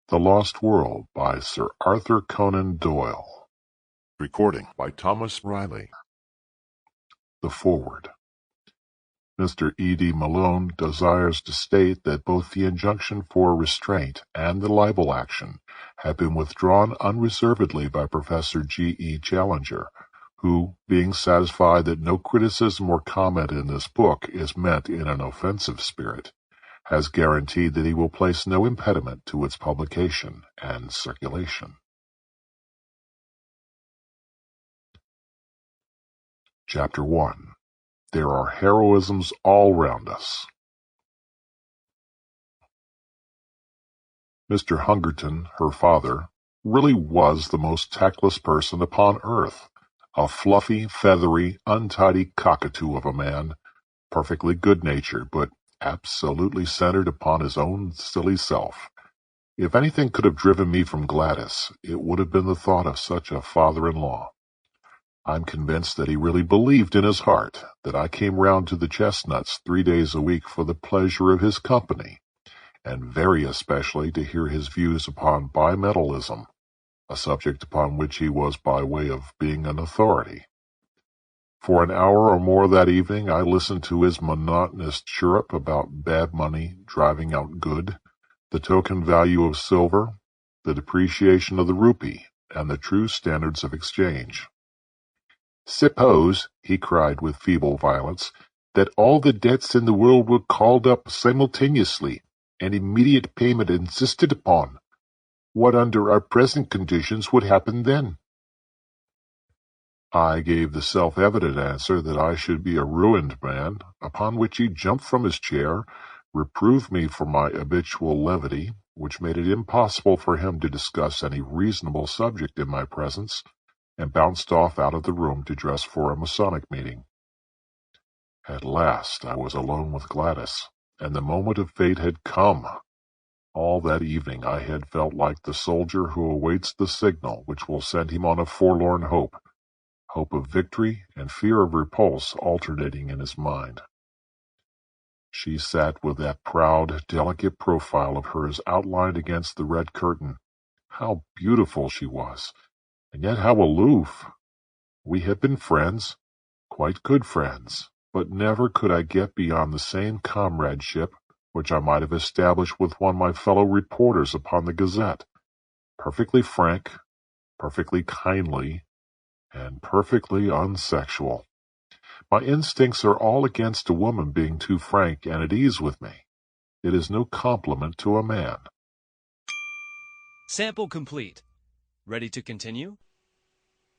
The Lost World by Sir Arthur Conan Doyle. Recording by Thomas Riley. The Foreword. Mr. E.D. Malone desires to state that both the injunction for restraint and the libel action have been withdrawn unreservedly by Professor G.E. Challenger, who, being satisfied that no criticism or comment in this book is meant in an offensive spirit, has guaranteed that he will place no impediment to its publication and circulation. Chapter 1. There are heroisms all round us. Mr. Hungerton, her father, really was the most tactless person upon earth, a fluffy, feathery, untidy cockatoo of a man, perfectly good-natured, but absolutely centered upon his own silly self. If anything could have driven me from Gladys, it would have been the thought of such a father-in-law. I'm convinced that he really believed in his heart that I came round to the Chestnuts 3 days a week for the pleasure of his company, and very especially to hear his views upon bimetallism, a subject upon which he was by way of being an authority. For an hour or more that evening I listened to his monotonous chirrup about bad money driving out good, the token value of silver, the depreciation of the rupee, and the true standards of exchange. "Suppose," he cried with feeble violence, "that all the debts in the world were called up simultaneously, and immediate payment insisted upon. What under our present conditions would happen then?" I gave the self-evident answer that I should be a ruined man, upon which he jumped from his chair, reproved me for my habitual levity, which made it impossible for him to discuss any reasonable subject in my presence, and bounced off out of the room to dress for a Masonic meeting. At last I was alone with Gladys, and the moment of fate had come. All that evening I had felt like the soldier who awaits the signal which will send him on a forlorn hope of victory and fear of repulse alternating in his mind. She sat with that proud, delicate profile of hers outlined against the red curtain. How beautiful she was, and yet how aloof! We had been friends, quite good friends, but never could I get beyond the same comradeship which I might have established with one of my fellow reporters upon the Gazette, perfectly frank, perfectly kindly, and perfectly unsexual. My instincts are all against a woman being too frank and at ease with me. It is no compliment to a man. Sample complete. Ready to continue?